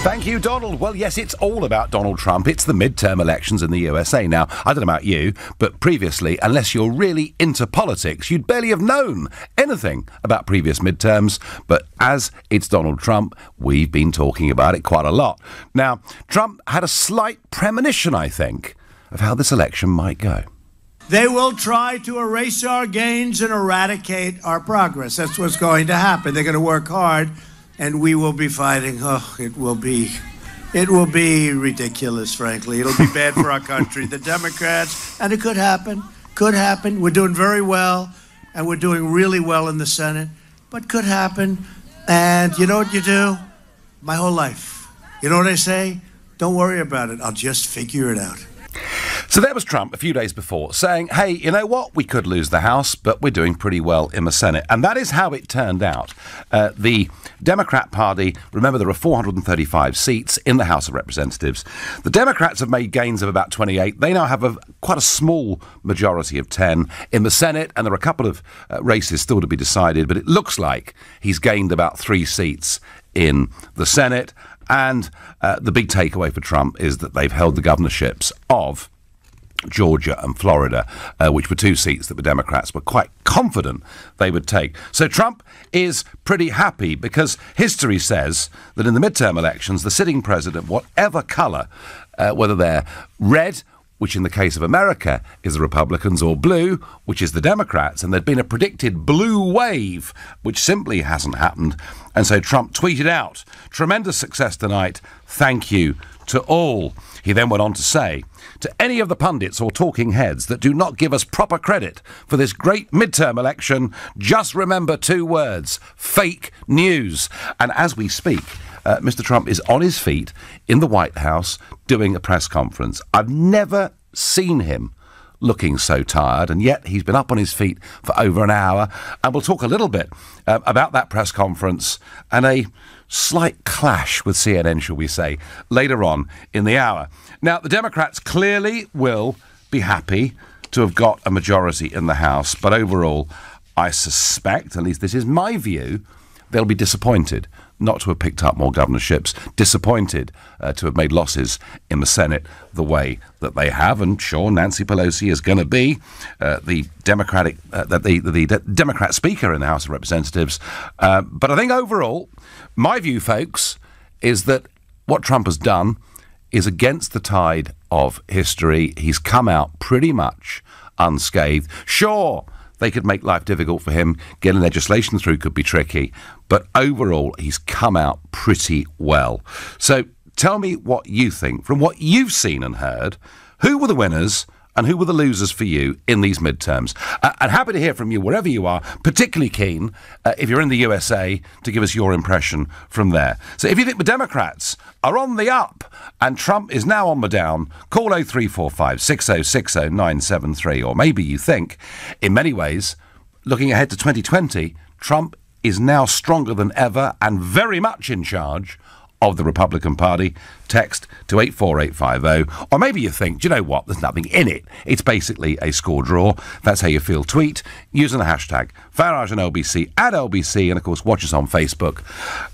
Thank you, Donald. Well, yes, it's all about Donald Trump. It's the midterm elections in the USA. Now, I don't know about you, but previously, unless you're really into politics, you'd barely have known anything about previous midterms. But as it's Donald Trump, we've been talking about it quite a lot. Now, Trump had a slight premonition, I think, of how this election might go. They will try to erase our gains and eradicate our progress. That's what's going to happen. They're going to work hard. And we will be fighting. Oh, it will be ridiculous, frankly. It'll be bad for our country. The Democrats, and it could happen. We're doing very well, and we're doing really well in the Senate, but could happen. And you know what you do? My whole life. You know what I say? Don't worry about it. I'll just figure it out. So there was Trump a few days before saying, hey, you know what? We could lose the House, but we're doing pretty well in the Senate. And that is how it turned out. The Democrat Party, remember there are 435 seats in the House of Representatives. The Democrats have made gains of about 28. They now have quite a small majority of 10 in the Senate, and there are a couple of races still to be decided, but it looks like he's gained about 3 seats in the Senate. And the big takeaway for Trump is that they've held the governorships of Georgia and Florida, which were 2 seats that the Democrats were quite confident they would take. So Trump is pretty happy because history says that in the midterm elections, the sitting president, whatever colour, whether they're red, which in the case of America is the Republicans, or blue, which is the Democrats, and there'd been a predicted blue wave, which simply hasn't happened. And so Trump tweeted out, "Tremendous success tonight. Thank you to all." He then went on to say, "To any of the pundits or talking heads that do not give us proper credit for this great midterm election, just remember 2 words, fake news." And as we speak, Mr. Trump is on his feet in the White House doing a press conference. I've never seen him looking so tired, and yet he's been up on his feet for over an hour. And we'll talk a little bit about that press conference and a slight clash with CNN, shall we say, later on in the hour. Now, the Democrats clearly will be happy to have got a majority in the House, but overall, I suspect, at least this is my view, they'll be disappointed not to have picked up more governorships, disappointed to have made losses in the Senate the way that they have. And sure, Nancy Pelosi is going to be the Democrat Speaker in the House of Representatives. But I think overall, my view, folks, is that what Trump has done is against the tide of history. He's come out pretty much unscathed. Sure, they could make life difficult for him. Getting legislation through could be tricky. But overall, he's come out pretty well. So tell me what you think. From what you've seen and heard, who were the winners and who were the losers for you in these midterms? And happy to hear from you wherever you are, particularly keen, if you're in the USA, to give us your impression from there. So if you think the Democrats are on the up and Trump is now on the down, call 0345 6060 973. Or maybe you think, in many ways, looking ahead to 2020, Trump is now stronger than ever and very much in charge of the Republican Party. Text to 84850. Or maybe you think, do you know what, there's nothing in it. It's basically a score draw. That's how you feel. Tweet using the hashtag Farage and LBC at LBC. And of course, watch us on Facebook.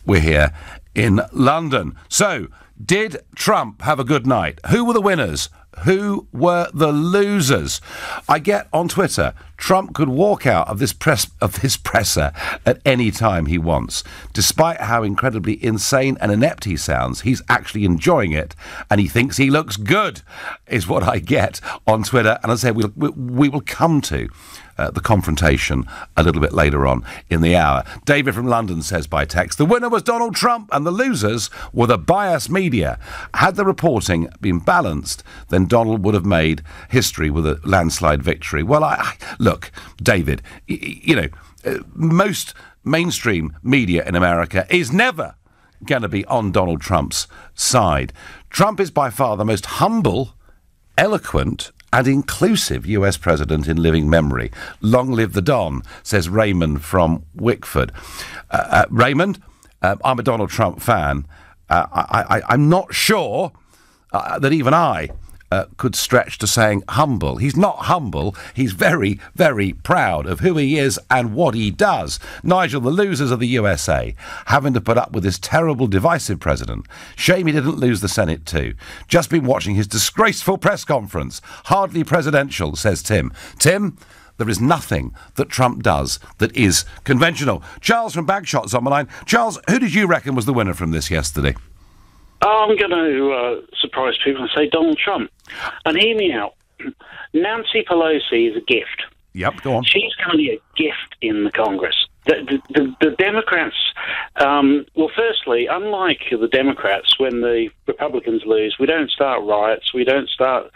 We're here in London. So, did Trump have a good night? Who were the winners? Who were the losers? I get on Twitter, Trump could walk out of this presser at any time he wants. Despite how incredibly insane and inept he sounds, he's actually enjoying it, and he thinks he looks good, is what I get on Twitter. And I say we will come to the confrontation a little bit later on in the hour. David from London says by text, the winner was Donald Trump and the losers were the biased media. Had the reporting been balanced, then Donald would have made history with a landslide victory. Well, look, David, most mainstream media in America is never going to be on Donald Trump's side. Trump is by far the most humble, eloquent and inclusive US president in living memory. Long live the Don, says Raymond from Wickford. Raymond, I'm a Donald Trump fan. I'm not sure that even I could stretch to saying humble. He's not humble. He's very, very proud of who he is and what he does. Nigel, the losers of the USA, having to put up with this terrible, divisive president. Shame he didn't lose the Senate too. Just been watching his disgraceful press conference. Hardly presidential, says Tim. Tim, there is nothing that Trump does that is conventional. Charles from Bagshot's on the line. Charles, who did you reckon was the winner from this yesterday? I'm going to surprise people and say Donald Trump. And hear me out. Nancy Pelosi is a gift. Yep, go on. She's going to be a gift in the Congress. The Democrats, well, firstly, unlike the Democrats, when the Republicans lose, we don't start riots, we don't start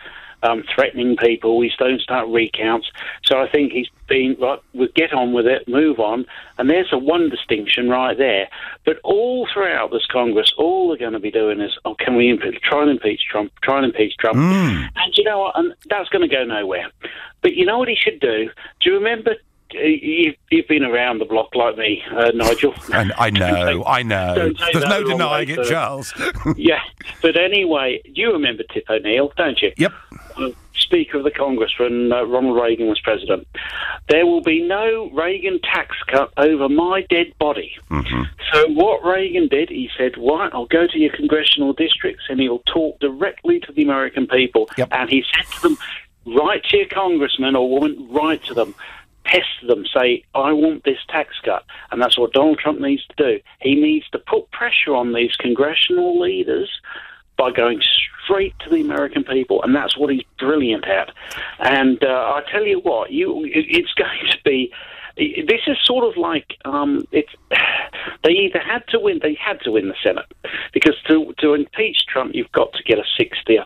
threatening people, we don't start recounts. So I think he's been, right, we'll get on with it, move on, and there's a one distinction right there. But all throughout this Congress, all they're going to be doing is, oh, can we try and impeach Trump, And you know what, and that's going to go nowhere. But you know what he should do? Do you remember, you've been around the block like me, Nigel. I know. There's no denying it, Charles. Yeah, but anyway, you remember Tip O'Neill, don't you? Yep. Speaker of the Congress when Ronald Reagan was president. There will be no Reagan tax cut over my dead body. Mm-hmm. So what Reagan did, he said, right, I'll go to your congressional districts and he'll talk directly to the American people. Yep. And he said to them, write to your congressman or woman, write to them. Test them, say, I want this tax cut. And that's what Donald Trump needs to do. He needs to put pressure on these congressional leaders by going straight to the American people, and that's what he's brilliant at. And I tell you what, it's going to be. This is sort of like they either had to win the Senate, because to impeach Trump, you've got to get a 60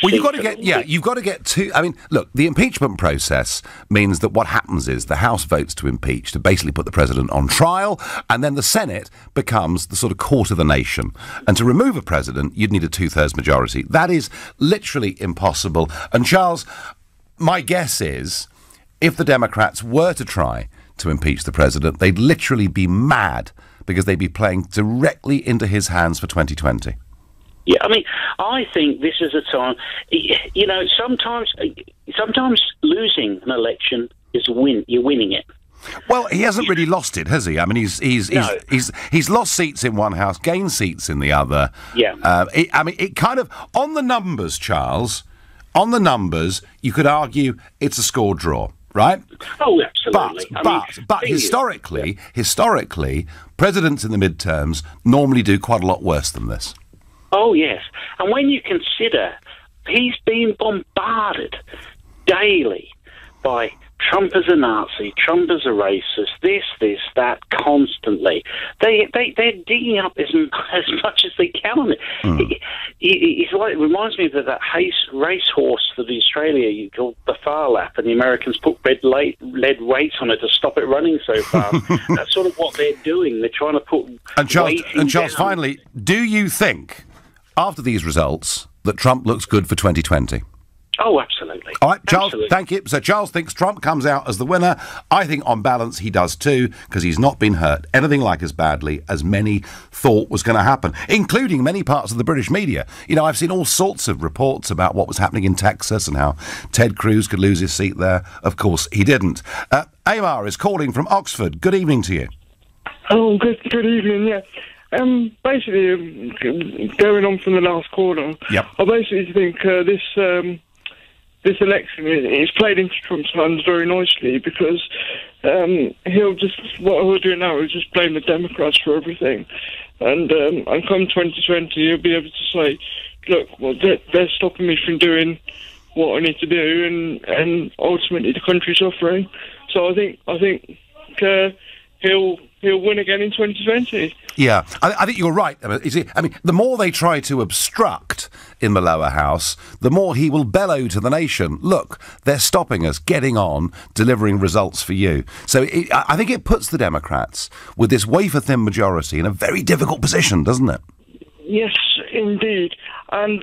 Well, you've got to get two. I mean, look, the impeachment process means that what happens is the House votes to impeach, to basically put the president on trial, and then the Senate becomes the sort of court of the nation. And to remove a president, you'd need a 2/3 majority. That is literally impossible. And Charles, my guess is, if the Democrats were to try to impeach the president, they'd literally be mad, because they'd be playing directly into his hands for 2020. Yeah, I mean, I think this is a time, you know, sometimes losing an election is you're winning it. Well, he hasn't really lost it, has he? I mean, he's lost seats in one house, gained seats in the other. Yeah. It kind of, on the numbers, Charles, on the numbers, you could argue it's a score draw. Right? Oh, absolutely. But historically, presidents in the midterms normally do quite a lot worse than this. Oh, yes. And when you consider he's been bombarded daily by Trump as a Nazi, Trump as a racist, this, that, constantly. They're digging up as much as they can on it. It reminds me of that racehorse for the Australia called the Far Lap, and the Americans put lead weights on it to stop it running so fast. That's sort of what they're doing. They're trying to put Charles, finally, do you think, after these results, that Trump looks good for 2020? Oh, absolutely. All right, Charles, absolutely. Thank you. So Charles thinks Trump comes out as the winner. I think on balance he does too, because he's not been hurt anything like as badly as many thought was going to happen, including many parts of the British media. You know, I've seen all sorts of reports about what was happening in Texas and how Ted Cruz could lose his seat there. Of course, he didn't. Amar is calling from Oxford. Good evening to you. Oh, good evening, yeah. Basically, going on from the last corner, yep. I basically think this election is played into Trump's hands very nicely, because what he'll do now is just blame the Democrats for everything, and come 2020 he'll be able to say, look, well, they're stopping me from doing what I need to do, and ultimately the country's suffering. So I think he'll win again in 2020. Yeah, I think you're right. I mean, the more they try to obstruct in the lower house, the more he will bellow to the nation, look, they're stopping us getting on, delivering results for you. So I think it puts the Democrats, with this wafer-thin majority, in a very difficult position, doesn't it? Yes, indeed. And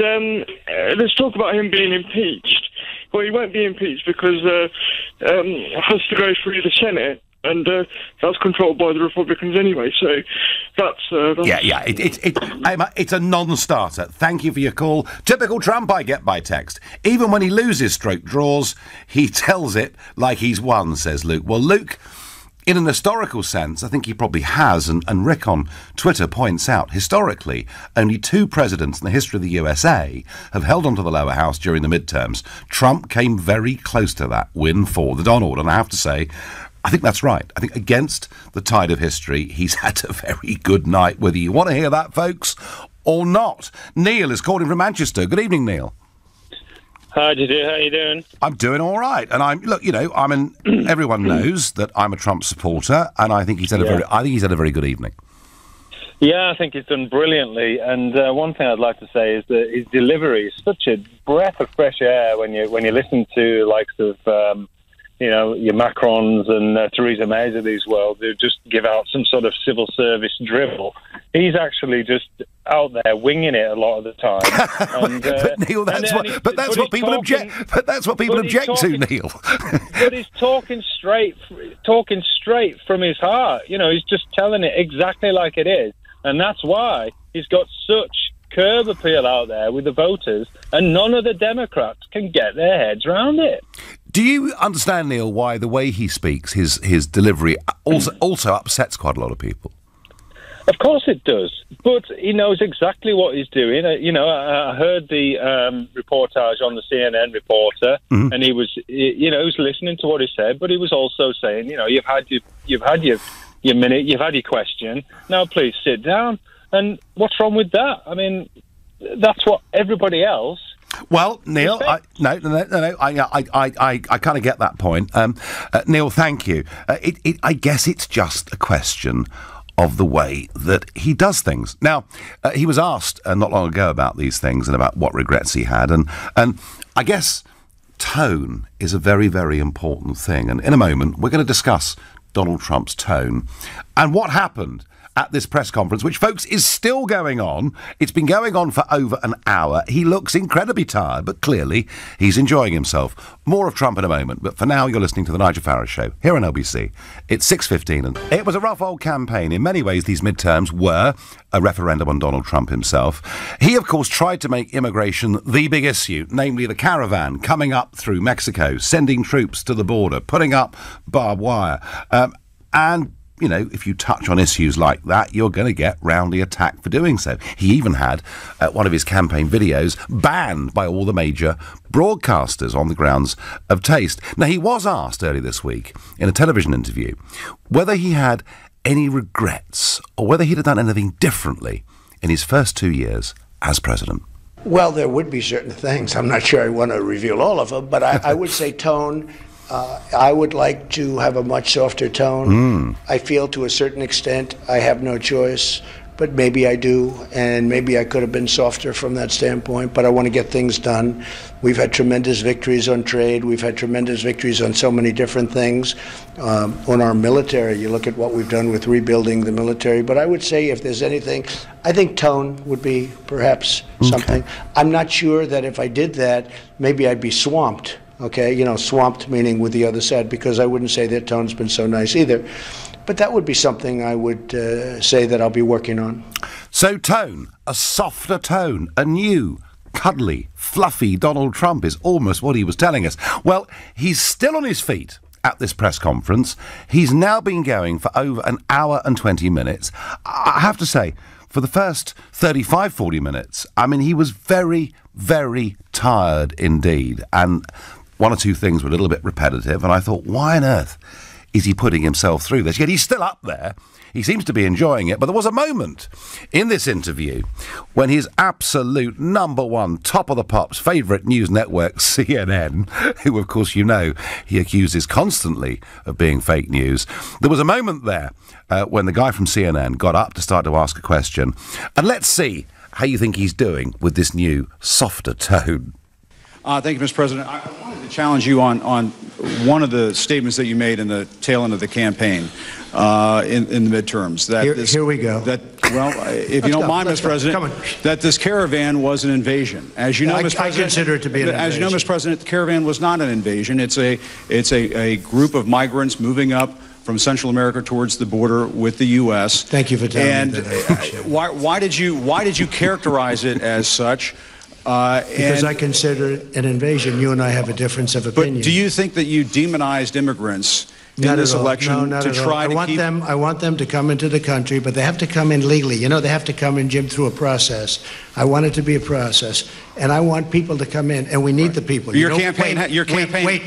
let's talk about him being impeached. Well, he won't be impeached because it has to go through the Senate, and that's controlled by the Republicans anyway. So That's yeah. It's a non-starter. Thank you for your call. Typical Trump, I get by text. Even when he loses stroke draws, he tells it like he's won, says Luke. Well, Luke, in an historical sense, I think he probably has, and Rick on Twitter points out, historically, only 2 presidents in the history of the USA have held onto the lower house during the midterms. Trump came very close to that win for the Donald, and I have to say, I think that's right. I think against the tide of history, he's had a very good night, whether you want to hear that, folks, or not. Neil is calling from Manchester. Good evening, Neil. Hi, Didi. How you doing? I'm doing all right. And everyone knows that I'm a Trump supporter, and I think he's had a very good evening. Yeah, I think he's done brilliantly. And one thing I'd like to say is that his delivery is such a breath of fresh air when you listen to the likes of your Macrons and Theresa Mays of these world who just give out some sort of civil service drivel. He's actually just out there winging it a lot of the time. And, but Neil, that's what people object to, Neil. But he's talking straight from his heart. He's just telling it exactly like it is, and that's why he's got such curb appeal out there with the voters, and none of the Democrats can get their heads around it. Do you understand, Neil, why the way he speaks, his delivery, also upsets quite a lot of people? Of course it does, but he knows exactly what he's doing. I heard the reportage on the CNN reporter, and he was listening to what he said, but he was also saying, you've had your minute, you've had your question, now please sit down. And what's wrong with that? I mean, that's what everybody else. Well, Neil, I kind of get that point. Neil, thank you. I guess it's just a question of the way that he does things. Now, he was asked not long ago about these things and about what regrets he had, and I guess tone is a very, very important thing. And in a moment, we're going to discuss Donald Trump's tone and what happened at this press conference, which, folks, is still going on. It's been going on for over an hour. He looks incredibly tired, but clearly he's enjoying himself. More of Trump in a moment, but for now you're listening to the Nigel Farage Show here on LBC. It's 6:15, and it was a rough old campaign. In many ways, these midterms were a referendum on Donald Trump himself. He, of course, tried to make immigration the big issue, namely the caravan coming up through Mexico, sending troops to the border, putting up barbed wire, and if you touch on issues like that, you're going to get roundly attacked for doing so. He even had one of his campaign videos banned by all the major broadcasters on the grounds of taste. Now, he was asked earlier this week in a television interview whether he had any regrets or whether he'd have done anything differently in his first 2 years as president. Well, there would be certain things. I'm not sure I want to reveal all of them, but I would say tone. I would like to have a much softer tone. I feel to a certain extent I have no choice, but maybe I do, and maybe I could have been softer from that standpoint, but I want to get things done. We've had tremendous victories on trade. We've had tremendous victories on so many different things. On our military, you look at what we've done with rebuilding the military, but I would say if there's anything, I think tone would be perhaps something. I'm not sure that if I did that, maybe I'd be swamped. Okay, swamped meaning with the other side, because I wouldn't say their tone's been so nice either. But that would be something I would say that I'll be working on. So tone, a softer tone, a new, cuddly, fluffy Donald Trump is almost what he was telling us. Well, he's still on his feet at this press conference. He's now been going for over an hour and 20 minutes. I have to say, for the first 35, 40 minutes, I mean, he was very, very tired indeed. And one or two things were a little bit repetitive, and I thought, why on earth is he putting himself through this? Yet he's still up there. He seems to be enjoying it. But there was a moment in this interview when his absolute number one, top of the pops, favourite news network, CNN, who, of course, he accuses constantly of being fake news. There was a moment there when the guy from CNN got up to start to ask a question. And let's see how you think he's doing with this new, softer tone. Thank you, Mr. President. I wanted to challenge you on one of the statements that you made in the tail end of the campaign in the midterms. Here we go. If you don't mind, Mr. President, that this caravan was an invasion. As you know, Mr. President, I consider it to be an invasion. As you know, Mr. President, the caravan was not an invasion. It's a group of migrants moving up from Central America towards the border with the U.S. Thank you for telling me that. And why did you characterize it as such? Because I consider it an invasion. You and I have a difference of opinion. But do you think that you demonized immigrants in this election to try to keep... I want them to come into the country, but they have to come in legally. You know, they have to come in, Jim, through a process. I want it to be a process, and I want people to come in, and we need the people. Your campaign... Wait.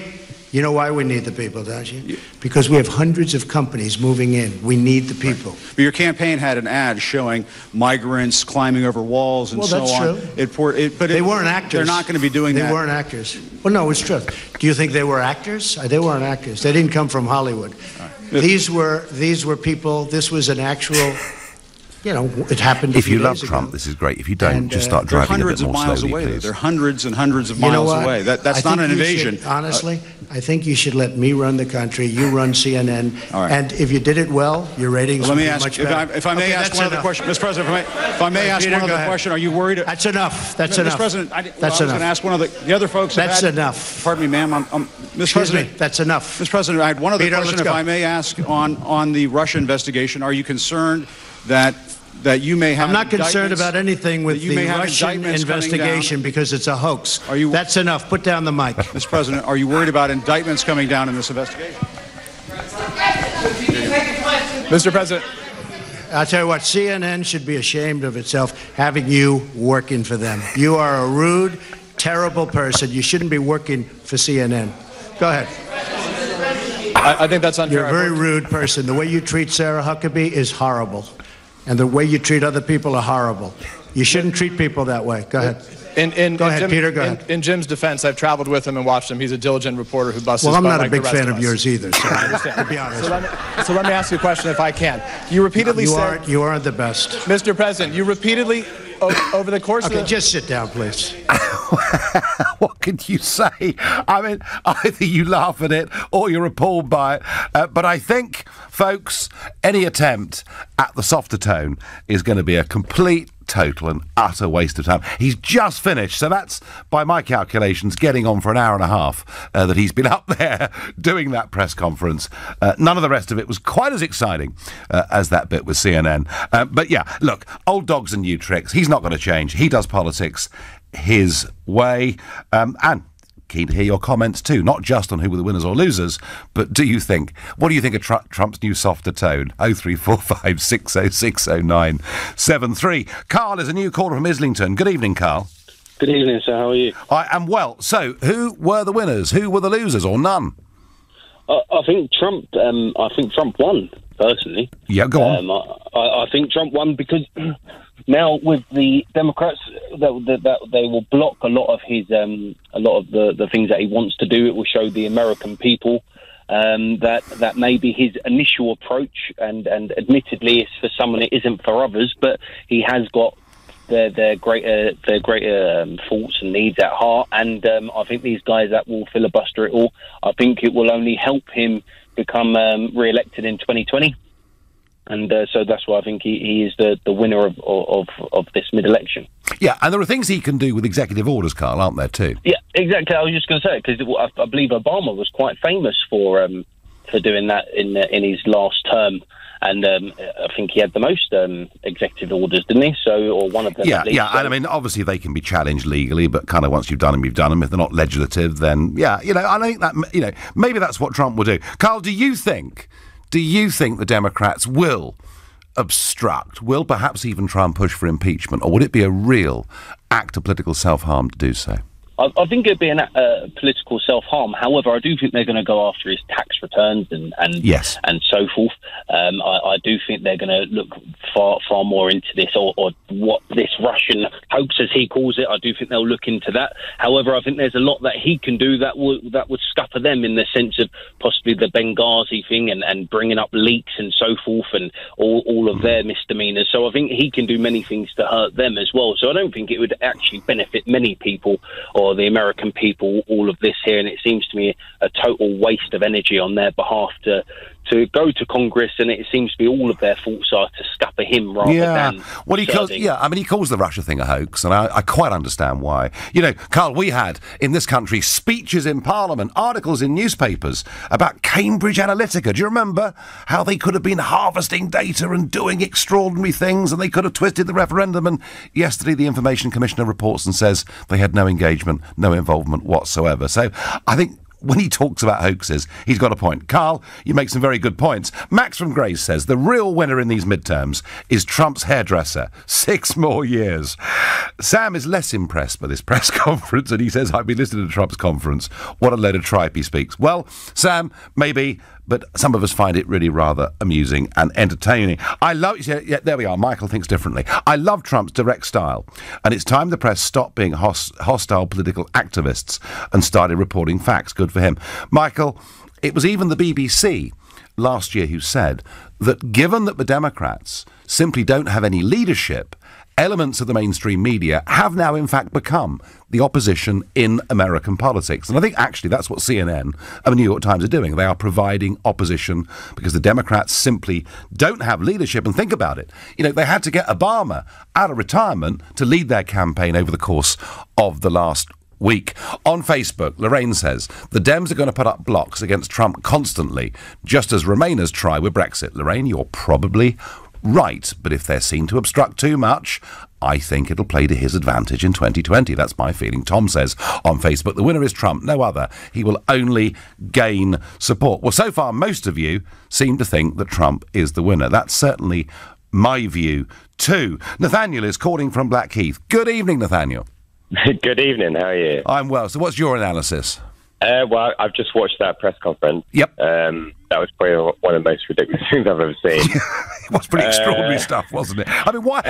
You know why we need the people, don't you? Because we have hundreds of companies moving in. We need the people. Right. But your campaign had an ad showing migrants climbing over walls and so on. Well, that's true. But they weren't actors. They're not going to be doing that. They weren't actors. Well, no, it's true. Do you think they were actors? They weren't actors. They didn't come from Hollywood. Right. These were people. This was an actual... You know, it happened. If you love Trump, this is great. If you don't, just start driving a bit more slowly, please. They're hundreds and hundreds of miles away. That's not an invasion. Honestly, I think you should let me run the country. You run CNN, and if you did it well, your ratings would be much better. If I may ask one other question, Mr. President. If I may ask one other question, are you worried? That's enough. That's enough. Mr. President, I was going to ask one of the other folks. That's enough. Pardon me, ma'am. Mr. President, that's enough. Mr. President, I had one other question, if I may ask, on the Russia investigation. Are you concerned that you may have... I'm not concerned about anything with the Russian investigation because it's a hoax. That's enough. Put down the mic. Mr. President, are you worried about indictments coming down in this investigation? Mr. President. I'll tell you what, CNN should be ashamed of itself having you working for them. You are a rude, terrible person. You shouldn't be working for CNN. Go ahead. I think that's unfair. You're a very rude person. The way you treat Sarah Huckabee is horrible. And the way you treat other people are horrible. You shouldn't treat people that way. Go ahead. Go ahead, Peter. Go ahead. In Jim's defense, I've traveled with him and watched him. He's a diligent reporter who busts his butt. Well, I'm not like a big fan of us. yours either, so I understand. To be honest. So let me ask you a question if I can. You repeatedly said... You aren't the best. Mr. President, you repeatedly, over the course of the... Okay, just sit down, please. What can you say? I mean, either you laugh at it or you're appalled by it. But I think, folks, any attempt at the softer tone is going to be a complete, total and utter waste of time. He's just finished, so that's, by my calculations, getting on for an hour and a half that he's been up there doing that press conference. None of the rest of it was quite as exciting as that bit with CNN. But yeah, look, old dogs and new tricks. He's not going to change. He does politics his way. And keen to hear your comments too, not just on who were the winners or losers, but what do you think of Trump's new softer tone? 0345 6060973. Carl is a new caller from Islington. Good evening, Carl. Good evening, sir. How are you? I am well. So, who were the winners? Who were the losers, or none? I think Trump won, personally. Yeah, go on. I think Trump won because now with the Democrats, that they will block a lot of his the things that he wants to do. It will show the American people that may be his initial approach, and admittedly, it's for someone, it isn't for others. But he has got their greater faults and needs at heart, and I think these guys that will filibuster it all, I think it will only help him become re-elected in 2020. And so that's why I think he is the winner of this mid-election. Yeah, and there are things he can do with executive orders, Carl, aren't there, too? Yeah, exactly. I was just going to say, because I believe Obama was quite famous for doing that in his last term. And I think he had the most executive orders, didn't he? So, or one of them. Yeah, at least. yeah. And I mean, obviously they can be challenged legally, but kind of once you've done them, you've done them. If they're not legislative, then yeah, I think that maybe that's what Trump will do. Carl, do you think the Democrats will obstruct, will perhaps even try and push for impeachment, or would it be a real act of political self-harm to do so? I think it'd be a political self-harm. However, I do think they're going to go after his tax returns and yes, and so forth. I do think they're going to look far more into this, or what this Russian hoax, as he calls it. I do think they'll look into that. However, I think there's a lot that he can do that would scupper them, in the sense of possibly the Benghazi thing and bringing up leaks and so forth, and all of their misdemeanors. So I think he can do many things to hurt them as well. So I don't think it would actually benefit many people, or the American people, all of this here, and it seems to me a total waste of energy on their behalf to to go to Congress, and it seems to be all of their thoughts are to scupper him rather than he calls the Russia thing a hoax, and I quite understand why. You know, Carl, we had in this country speeches in Parliament, articles in newspapers about Cambridge Analytica. Do you remember how they could have been harvesting data and doing extraordinary things, and they could have twisted the referendum? And yesterday the Information Commissioner reports and says they had no engagement, no involvement whatsoever. So I think when he talks about hoaxes, he's got a point. Carl, you make some very good points. Max from Grays says the real winner in these midterms is Trump's hairdresser. 6 more years. Sam is less impressed by this press conference, and he says, I've been listening to Trump's conference. What a load of tripe he speaks. Well, Sam, maybe, but some of us find it really rather amusing and entertaining. There we are. Michael thinks differently. I love Trump's direct style, and it's time the press stopped being hostile political activists and started reporting facts. Good for him. Michael, it was even the BBC last year who said that given that the Democrats simply don't have any leadership, elements of the mainstream media have now in fact become the opposition in American politics. And I think actually that's what CNN and the New York Times are doing. They are providing opposition because the Democrats simply don't have leadership. And think about it. You know, they had to get Obama out of retirement to lead their campaign over the course of the last week. On Facebook, Lorraine says, the Dems are going to put up blocks against Trump constantly, just as Remainers try with Brexit. Lorraine, you're probably right, but if they're seen to obstruct too much, I think it'll play to his advantage in 2020. That's my feeling. Tom says on Facebook, the winner is Trump, no other. He will only gain support. Well, so far, most of you seem to think that Trump is the winner. That's certainly my view, too. Nathaniel is calling from Blackheath. Good evening, Nathaniel. Good evening, how are you? I'm well. So what's your analysis? Well, I've just watched that press conference. Yep. That was probably one of the most ridiculous things I've ever seen. It was pretty extraordinary stuff, wasn't it? I mean, why?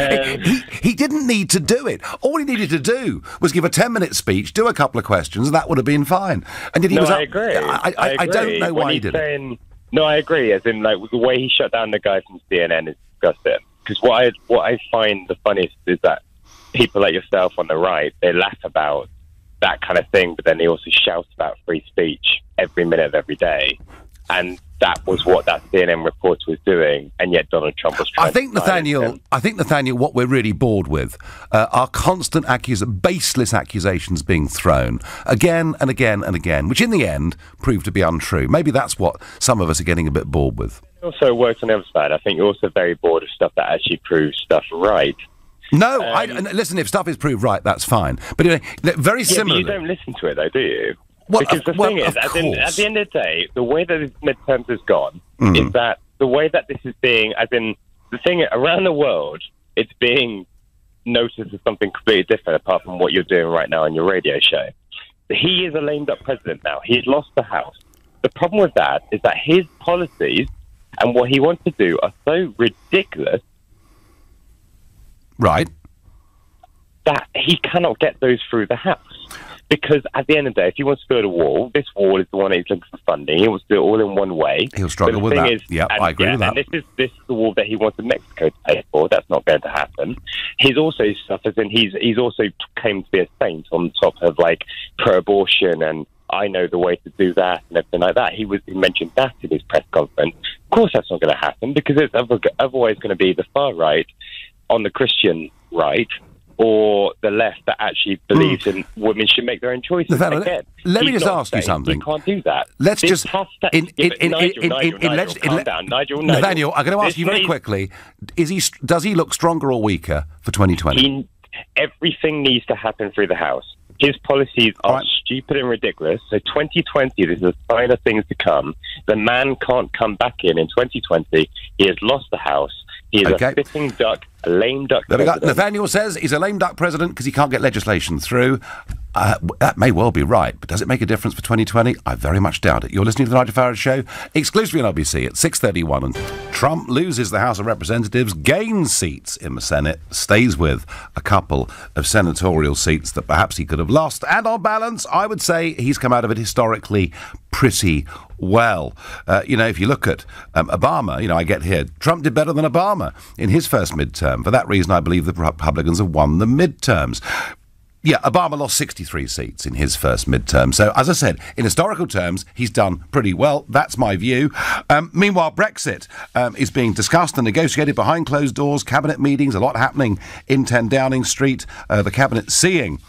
He didn't need to do it. All he needed to do was give a 10-minute speech, do a couple of questions, and that would have been fine. And I agree. I don't know why he did it. No, I agree. As in, like, the way he shut down the guy from CNN is disgusting. Because what I find the funniest is that people like yourself on the right, they laugh about that kind of thing, but then they also shout about free speech every minute of every day. And that was what that CNN reporter was doing, and yet Donald Trump was trying I think, Nathaniel, what we're really bored with are constant baseless accusations being thrown again and again and again, which in the end proved to be untrue. Maybe that's what some of us are getting a bit bored with. Also works on the other side. I think you're also very bored of stuff that actually proves stuff right. No, listen, if stuff is proved right, that's fine. But anyway, very similar. You don't listen to it, though, do you? Because the thing is, at the end of the day, the way that this midterms has gone is that the way that this is being, as in, the thing around the world, it's being noticed as something completely different apart from what you're doing right now on your radio show. He is a lame-duck president now. He's lost the House. The problem with that is that his policies and what he wants to do are so ridiculous, right, that he cannot get those through the House. Because at the end of the day, if he wants to build a wall, this wall is the one he's looking for funding. He wants to do it all in one way. He'll struggle with that. I agree with that. And this is the wall that he wants Mexico to pay for. That's not going to happen. He's also suffers, and he's also claimed to be a saint on top of like pro-abortion and I know the way to do that and everything like that. He mentioned that in his press conference. Of course, that's not going to happen because it's otherwise going to be the far right on the Christian right, or the left that actually believes in women should make their own choices. Again, let me just ask you something. You can't do that. Let's just... Nigel, calm down. Nigel. Nathaniel, I'm going to ask you very quickly, does he look stronger or weaker for 2020? Everything needs to happen through the House. His policies are stupid and ridiculous. So 2020, this is a sign of things to come. The man can't come back in 2020. He has lost the House. He is a sitting duck, a lame duck president. Nathaniel says he's a lame duck president because he can't get legislation through. That may well be right, but does it make a difference for 2020? I very much doubt it. You're listening to the Nigel Farage Show, exclusively on LBC at 6:31. And Trump loses the House of Representatives, gains seats in the Senate, stays with a couple of senatorial seats that perhaps he could have lost. And on balance, I would say he's come out of it historically pretty well. If you look at Obama, I get here, Trump did better than Obama in his first midterm. For that reason, I believe the Republicans have won the midterms. Yeah, Obama lost 63 seats in his first midterm. So, as I said, in historical terms, he's done pretty well. That's my view. Meanwhile, Brexit is being discussed and negotiated behind closed doors, cabinet meetings, a lot happening in 10 Downing Street. The cabinet seeing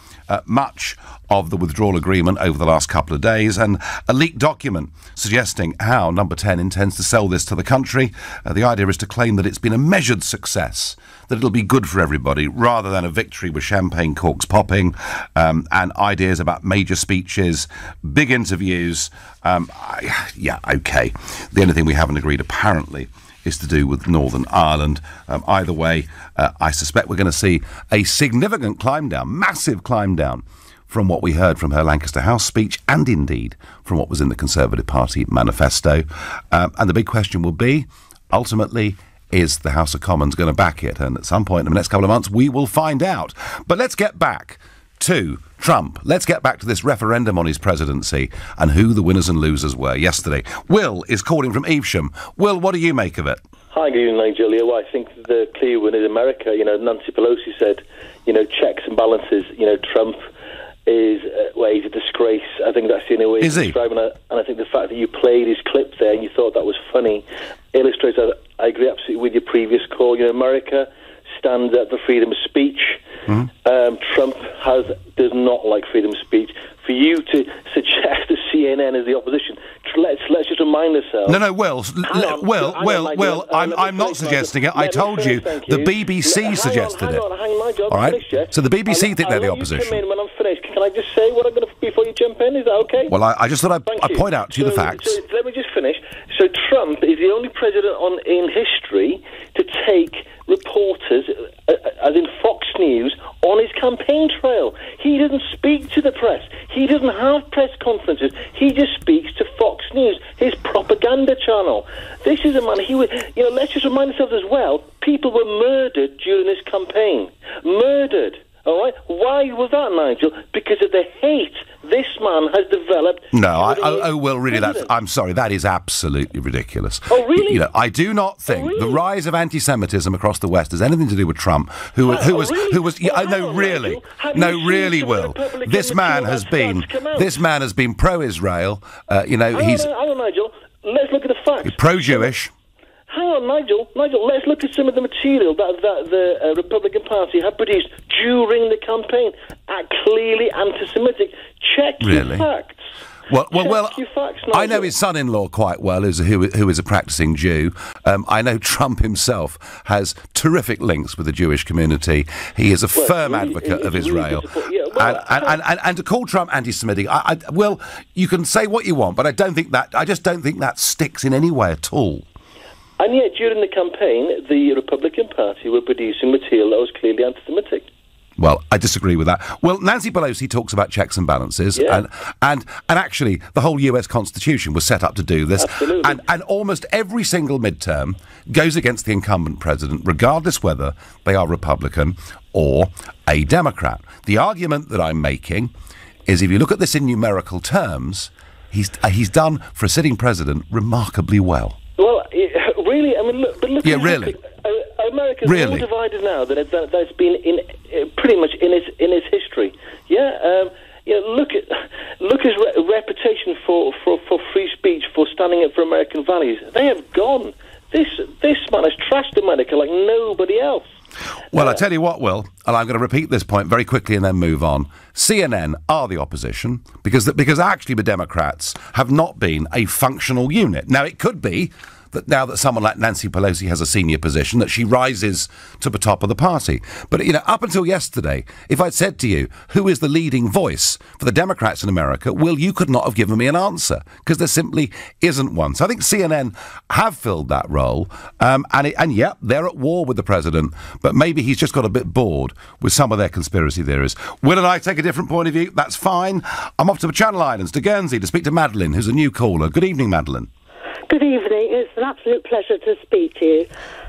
much of the withdrawal agreement over the last couple of days, and a leaked document suggesting how Number 10 intends to sell this to the country. The idea is to claim that it's been a measured success, that it'll be good for everybody, rather than a victory with champagne corks popping, and ideas about major speeches, big interviews. Yeah, OK. The only thing we haven't agreed, apparently, is to do with Northern Ireland. Either way, I suspect we're going to see a significant climb down, massive climb down, from what we heard from her Lancaster House speech, and indeed from what was in the Conservative Party manifesto. And the big question will be, ultimately, is the House of Commons going to back it? And at some point in the next couple of months, we will find out. But let's get back to Trump. Let's get back to this referendum on his presidency and who the winners and losers were yesterday. Will is calling from Evesham. Will, what do you make of it? Hi, good evening, Nigel. Well, I think the clear winner is America. Nancy Pelosi said, checks and balances. Trump is, he's a disgrace. I think that's the only way to describe it. And I think the fact that you played his clip there and you thought that was funny illustrates that. I agree absolutely with your previous call. America stands up for freedom of speech. Mm-hmm. Trump does not like freedom of speech. For you to suggest that CNN is the opposition, let's just remind ourselves. No, Will, I'm not suggesting it. I told you the BBC suggested it. Nigel, all right. So the BBC think they're the opposition. You come in when I'm finished. Can I just say what I'm going to before you jump in? Is that okay? Well, I just thought I'd point out to you the facts. So let me just finish. So Trump is the only president in history to take reporters, as in Fox News, on his campaign trail. He doesn't speak to the press. He doesn't have press conferences. He just speaks to Fox News, his propaganda channel. This is a man, let's just remind ourselves as well, people were murdered during this campaign. Murdered. All right? Why was that, Nigel? Because of the hate this man has developed. No, well, really, I'm sorry, that is absolutely ridiculous. Oh, really? I do not think the rise of anti-Semitism across the West has anything to do with Trump, who was. Really, Will. This man has been pro-Israel. Hang on, Nigel. Let's look at the facts. Pro-Jewish. Hang on, Nigel, let's look at some of the material that the Republican Party have produced during the campaign. Clearly anti-Semitic. Check your facts. Well, your facts, I know his son-in-law quite well, who is a practicing Jew. I know Trump himself has terrific links with the Jewish community. He is a firm advocate of Israel. And to call Trump anti-Semitic, well, you can say what you want, but I just don't think that sticks in any way at all. And yet, during the campaign, the Republican Party were producing material that was clearly anti-Semitic. Well, I disagree with that. Well, Nancy Pelosi talks about checks and balances, and actually, the whole US Constitution was set up to do this. Absolutely. And almost every single midterm goes against the incumbent president, regardless whether they are Republican or a Democrat. The argument that I'm making is, if you look at this in numerical terms, he's done, for a sitting president, remarkably well. Well, really, look. Yeah, really. America's more divided now than that's been in pretty much in its history. Yeah, look at his reputation for free speech, for standing up for American values. They have gone. This man has trashed America like nobody else. Well, I tell you what, Will, and I'm going to repeat this point very quickly and then move on. CNN are the opposition because actually the Democrats have not been a functional unit. Now, it could be that now that someone like Nancy Pelosi has a senior position, that she rises to the top of the party. But, up until yesterday, if I'd said to you, who is the leading voice for the Democrats in America, Will, you could not have given me an answer, because there simply isn't one. So I think CNN have filled that role, and they're at war with the president, but maybe he's just got a bit bored with some of their conspiracy theories. Will and I take a different point of view. That's fine. I'm off to the Channel Islands, to Guernsey, to speak to Madeline, who's a new caller. Good evening, Madeline. Good evening. It's an absolute pleasure to speak to you.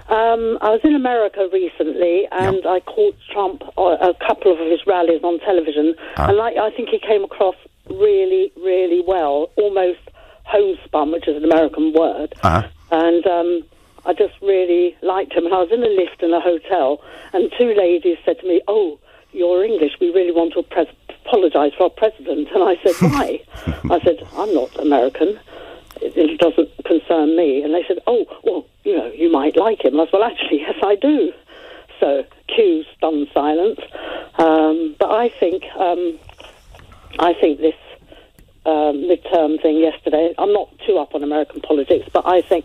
I was in America recently, and I caught Trump a couple of his rallies on television, and I think he came across really, really well, almost homespun, which is an American word. And I just really liked him. And I was in a lift in a hotel, and two ladies said to me, "Oh, you're English. We really want to apologise for our president. And I said, why? I said, I'm not American. It doesn't concern me. And they said, oh, well, you might like him. I said, well, actually, yes, I do. So, cue stunned silence. But I think this midterm thing yesterday, I'm not too up on American politics, but I think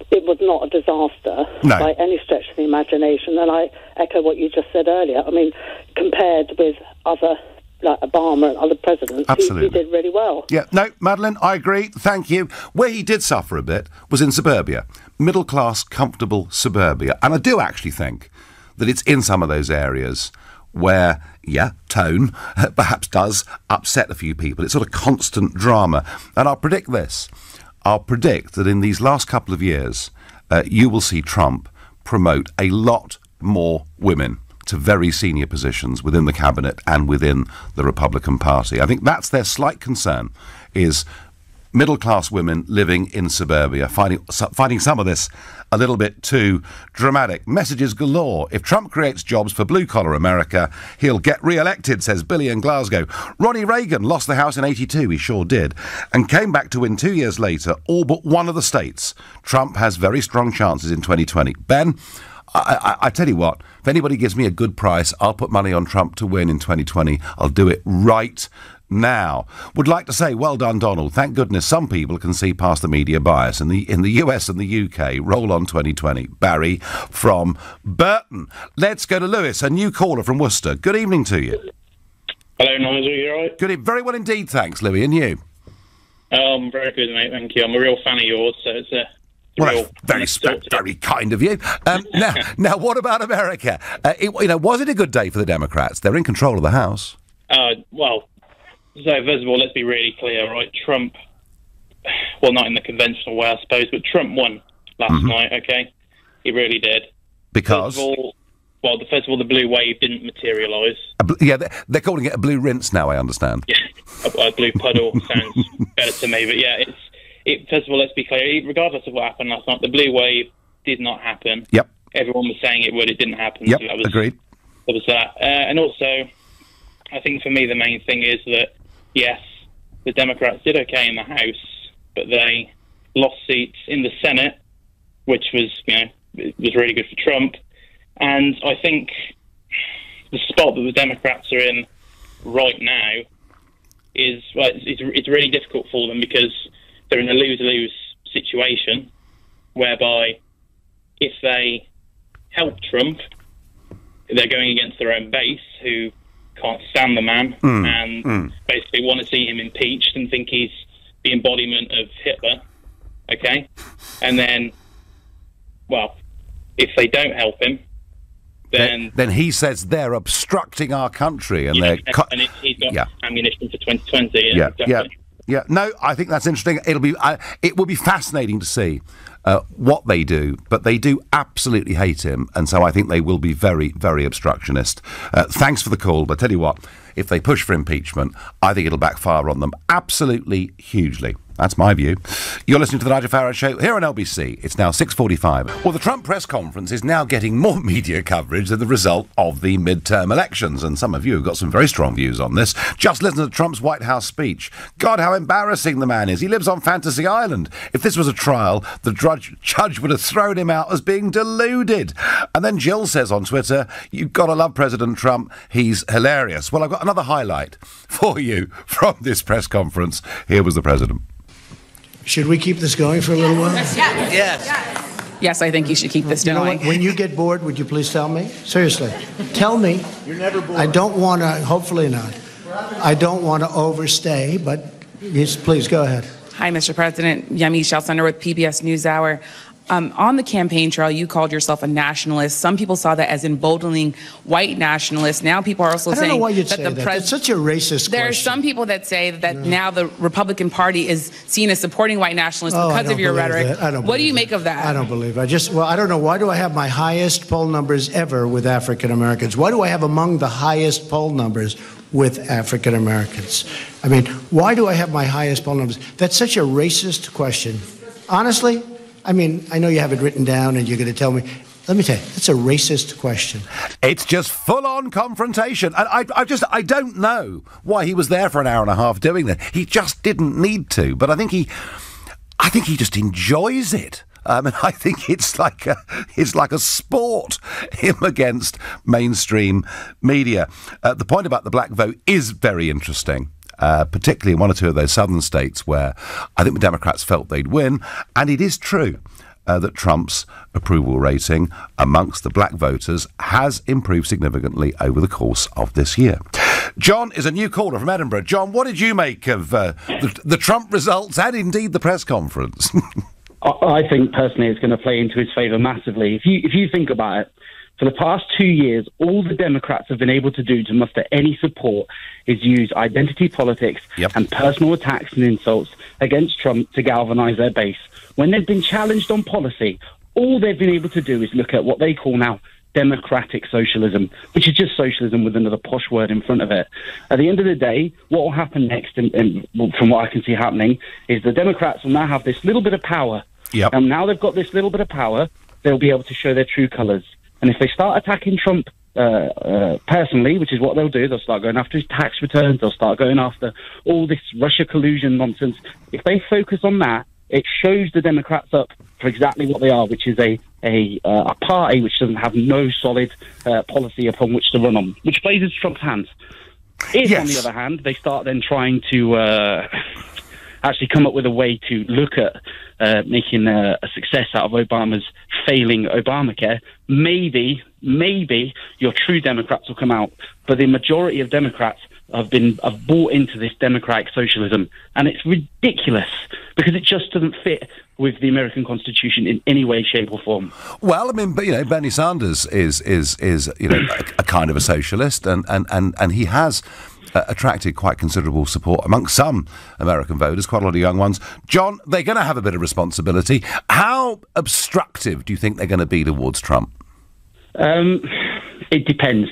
it was not a disaster by any stretch of the imagination. And I echo what you just said earlier. I mean, compared with other, like Obama and other presidents, he did really well. Yeah, no, Madeleine, I agree. Thank you. Where he did suffer a bit was in suburbia. Middle-class, comfortable suburbia. And I do actually think that it's in some of those areas where, tone perhaps does upset a few people. It's sort of constant drama. And I'll predict this. I'll predict that in these last couple of years, you will see Trump promote a lot more women to very senior positions within the cabinet and within the Republican Party. I think that's their slight concern, is middle-class women living in suburbia, finding some of this a little bit too dramatic. Messages galore. If Trump creates jobs for blue-collar America, he'll get re-elected, says Billy in Glasgow. Ronnie Reagan lost the House in '82, he sure did, and came back to win 2 years later, all but one of the states. Trump has very strong chances in 2020. Ben, I tell you what, if anybody gives me a good price, I'll put money on Trump to win in 2020. I'll do it right now. Would like to say, well done, Donald. Thank goodness some people can see past the media bias. In the US and the UK, roll on 2020. Barry from Burton. Let's go to Lewis, a new caller from Worcester. Good evening to you. Hello, Nigel. You all right? Good. Very well indeed, thanks, Louis. And you? Very good, mate. Thank you. I'm a real fan of yours, so it's a... Well, very kind of you. Now, what about America? Was it a good day for the Democrats? They're in control of the House. Well, so first of all, let's be really clear, right? Trump, well, not in the conventional way, I suppose, but Trump won last night, okay? He really did. Because? First of all, the blue wave didn't materialise. They're calling it a blue rinse now, I understand. Yeah, a blue puddle sounds better to me, but yeah, first of all, let's be clear. Regardless of what happened last night, the blue wave did not happen. Yep. Everyone was saying it would. It didn't happen. Yep. So Agreed. That was that. And also, I think for me the main thing is that yes, the Democrats did okay in the House, but they lost seats in the Senate, which was it was really good for Trump. And I think the spot that the Democrats are in right now is it's really difficult for them because they're in a lose-lose situation whereby if they help Trump, they're going against their own base who can't stand the man and basically want to see him impeached and think he's the embodiment of Hitler, okay? And then, well, if they don't help him, then he says they're obstructing our country and he's got ammunition for 2020. Yeah, no, I think that's interesting. It will be fascinating to see what they do, but they do absolutely hate him, and so I think they will be very, very obstructionist. Thanks for the call, but I tell you what, if they push for impeachment, I think it'll backfire on them absolutely hugely. That's my view. You're listening to the Nigel Farage Show here on LBC. It's now 6:45. Well, the Trump press conference is now getting more media coverage than the result of the midterm elections, and some of you have got some very strong views on this. Just listen to Trump's White House speech. God, how embarrassing the man is. He lives on Fantasy Island. If this was a trial, the judge would have thrown him out as being deluded. And then Jill says on Twitter, you've got to love President Trump. He's hilarious. Well, I've got another highlight for you from this press conference. Here was the president. Should we keep this going for a little while? Yes, I think you should keep this going. You know what? When you get bored, would you please tell me? Seriously. Tell me. You're never bored. I don't want to, hopefully not. I don't want to overstay, but yes, please go ahead. Hi, Mr. President. Yemi Shelcender with PBS NewsHour. On the campaign trail, you called yourself a nationalist. Some people saw that as emboldening white nationalists. Now people are also saying I don't know why you'd say that. It's such a racist There question. are some people that say that now the Republican Party is seen as supporting white nationalists because of your rhetoric. What do you make of that? I don't believe it. I don't know. Why do I have my highest poll numbers ever with African Americans? Why do I have among the highest poll numbers with African Americans? I mean, why do I have my highest poll numbers? That's such a racist question. Honestly, I mean, I know you have it written down and you're going to tell me. Let me tell you, it's a racist question. It's just full-on confrontation. And I don't know why he was there for an hour and a half doing that. He just didn't need to. But I think he just enjoys it. And I think it's like a sport, him against mainstream media. The point about the black vote is very interesting. Particularly in one or two of those southern states where I think the Democrats felt they'd win. And it is true that Trump's approval rating amongst the black voters has improved significantly over the course of this year. John is a new caller from Edinburgh. John, what did you make of the Trump results and indeed the press conference? I think personally it's going to play into his favour massively. If you think about it, for the past 2 years, all the Democrats have been able to do to muster any support is use identity politics and personal attacks and insults against Trump to galvanise their base. When they've been challenged on policy, all they've been able to do is look at what they call now democratic socialism, which is just socialism with another posh word in front of it. At the end of the day, what will happen next, and from what I can see happening, is the Democrats will now have this little bit of power. And now they've got this little bit of power, they'll be able to show their true colours. And if they start attacking Trump personally, which is what they'll do, they'll start going after his tax returns, they'll start going after all this Russia collusion nonsense. If they focus on that, it shows the Democrats up for exactly what they are, which is a party which doesn't have no solid policy upon which to run on, which plays into Trump's hands. If, on the other hand, they start then trying to actually come up with a way to look at making a success out of Obama's failing Obamacare, maybe your true Democrats will come out. But the majority of Democrats have bought into this democratic socialism, and it's ridiculous because it just doesn't fit with the American Constitution in any way, shape, or form. Well, I mean, but Bernie Sanders is a kind of a socialist, and he has attracted quite considerable support amongst some American voters, quite a lot of young ones. John, they're going to have a bit of responsibility. How obstructive do you think they're going to be towards Trump? It depends.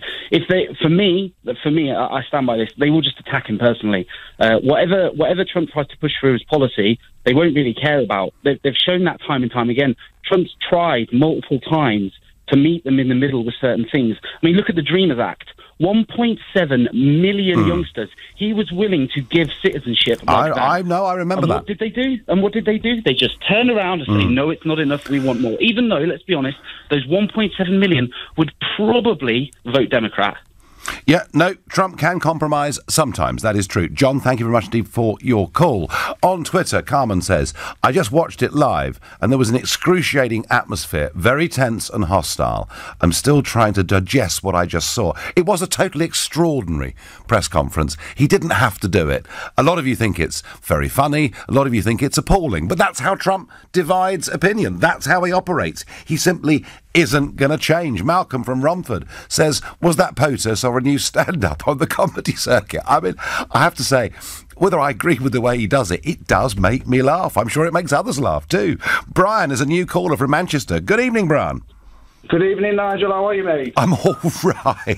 For me, I stand by this. They will just attack him personally. Whatever Trump tries to push through his policy, they won't really care about. They've shown that time and time again. Trump's tried multiple times to meet them in the middle with certain things. I mean, look at the Dreamers Act. 1.7 million youngsters. He was willing to give citizenship. I know. I remember that. What did they do? And what did they do? They just turn around and say, no, it's not enough. We want more. Even though, let's be honest, those 1.7 million would probably vote Democrat. Yeah, no, Trump can compromise sometimes, that is true. John, thank you very much indeed for your call. On Twitter, Carmen says, I just watched it live and there was an excruciating atmosphere, very tense and hostile. I'm still trying to digest what I just saw. It was a totally extraordinary press conference. He didn't have to do it. A lot of you think it's very funny, a lot of you think it's appalling, but that's how Trump divides opinion. That's how he operates. He simply isn't going to change. Malcolm from Romford says, was that POTUS or a new stand-up on the comedy circuit? I mean, I have to say, whether I agree with the way he does it, it does make me laugh. I'm sure it makes others laugh too. Brian is a new caller from Manchester. Good evening, Brian. Good evening, Nigel. How are you, mate? I'm all right.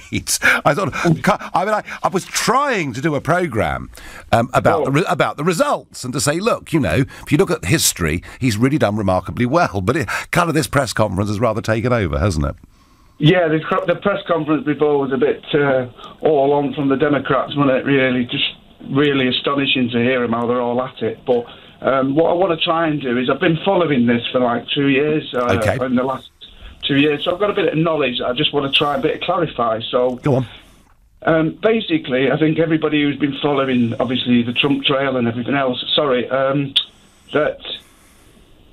I was trying to do a programme about the results and to say, look, if you look at history, he's really done remarkably well. But kind of this press conference has rather taken over, hasn't it? Yeah, the press conference before was a bit all on from the Democrats, wasn't it? Really, just really astonishing to hear them how they're all at it. But what I want to try and do is I've been following this for like 2 years in the last 2 years, so I've got a bit of knowledge I just want to try a bit of clarify. So, go on. Basically, I think everybody who's been following, obviously, the Trump trail and everything else, that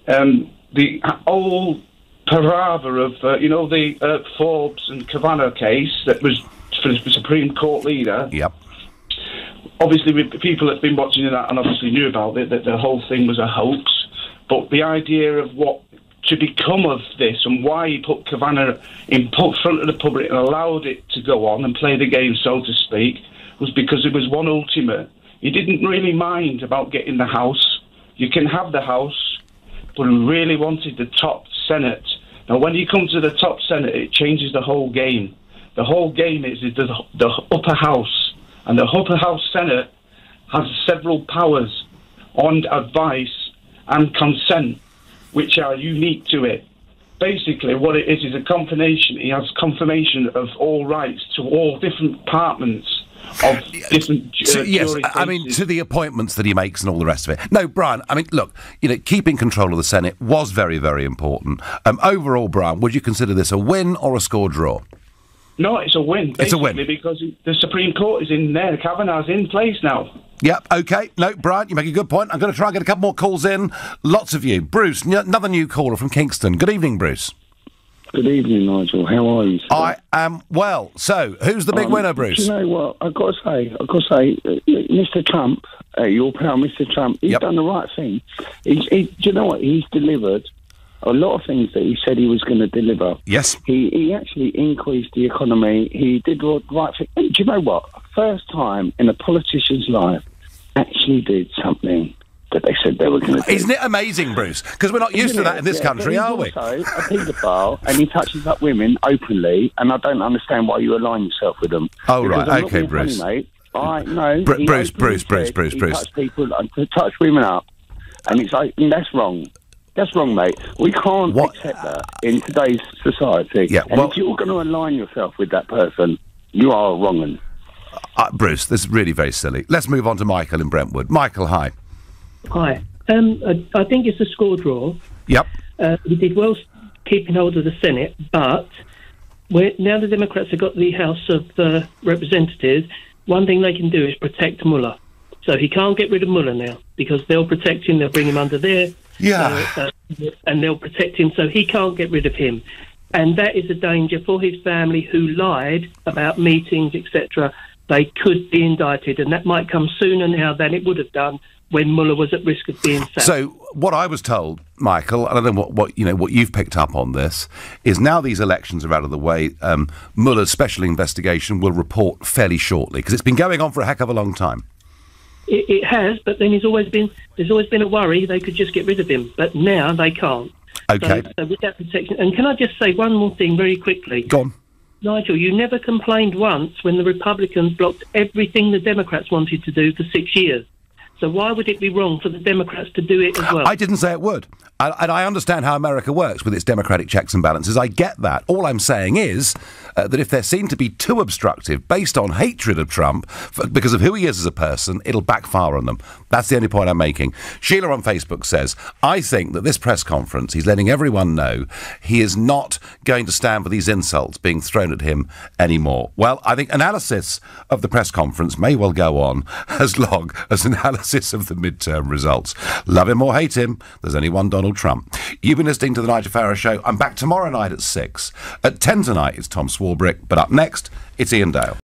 the whole palaver of, the Forbes and Kavanaugh case that was for the Supreme Court leader. Yep. Obviously, people that's been watching that and obviously knew about it, that the whole thing was a hoax. But the idea of what to become of this and why he put Kavanaugh in front of the public and allowed it to go on and play the game, so to speak, was because it was one ultimate. He didn't really mind about getting the House. You can have the House, but he really wanted the top Senate. Now, when you come to the top Senate, it changes the whole game. The whole game is the upper House, and the upper House Senate has several powers on advice and consent, which are unique to it. basically what it is a confirmation. He has confirmation of all rights to all different departments of different yes, I mean, to the appointments that he makes and all the rest of it. No, Brian, I mean, look, keeping control of the Senate was very, very important. Overall, Brian, would you consider this a win or a score draw? No, it's a win. It's a win. Because the Supreme Court is in there. Kavanaugh's in place now. Yep, OK. No, Brian, you make a good point. I'm going to try and get a couple more calls in. Lots of you. Bruce, another new caller from Kingston. Good evening, Bruce. Good evening, Nigel. How are you, sir? I am well. So, who's the big winner, Bruce? You know what? I've got to say, Mr. Trump, your pal, Mr. Trump, he's done the right thing. Do you know what? He's delivered a lot of things that he said he was going to deliver. Yes. He actually increased the economy. He did the right thing. And do you know what? First time in a politician's life, actually did something that they said they were going to do. Isn't it amazing, Bruce? Because we're not used to that in this country, are we? Also, a paedophile, and he touches up women openly, and I don't understand why you align yourself with them. Oh, right. OK, Bruce. Funny, mate. Bruce. He touched people, to touch women up, and it's like, that's wrong. That's wrong, mate. We can't accept that in today's society. Yeah, and if you're going to align yourself with that person, you are wrong 'un. Bruce, this is really very silly. Let's move on to Michael in Brentwood. Michael, hi. Hi. I think it's a score draw. Yep. He did well keeping hold of the Senate, but now the Democrats have got the House of Representatives, one thing they can do is protect Mueller. So he can't get rid of Mueller now, because they'll protect him, they'll bring him under there, and they'll protect him, so he can't get rid of him. And that is a danger for his family, who lied about meetings, etc. They could be indicted, and that might come sooner now than it would have done when Mueller was at risk of being sacked. So what I was told, Michael, and I don't know what you've picked up on this, is now these elections are out of the way, Mueller's special investigation will report fairly shortly, because it's been going on for a heck of a long time. It has, but then there's always been a worry they could just get rid of him, but now they can't. Okay. So with that protection, and can I just say one more thing very quickly? Go on. Nigel, you never complained once when the Republicans blocked everything the Democrats wanted to do for 6 years. So why would it be wrong for the Democrats to do it as well? I didn't say it would. And I understand how America works with its democratic checks and balances. I get that. All I'm saying is that if they're seen to be too obstructive based on hatred of Trump because of who he is as a person, it'll backfire on them. That's the only point I'm making. Sheila on Facebook says, I think that this press conference, he's letting everyone know he is not going to stand for these insults being thrown at him anymore. Well, I think analysis of the press conference may well go on as long as analysis of the midterm results. Love him or hate him, there's only one Donald Trump. You've been listening to The Nigel Farage Show. I'm back tomorrow night at 6. At 10 tonight, it's Tom Swarbrick. But up next, it's Ian Dale.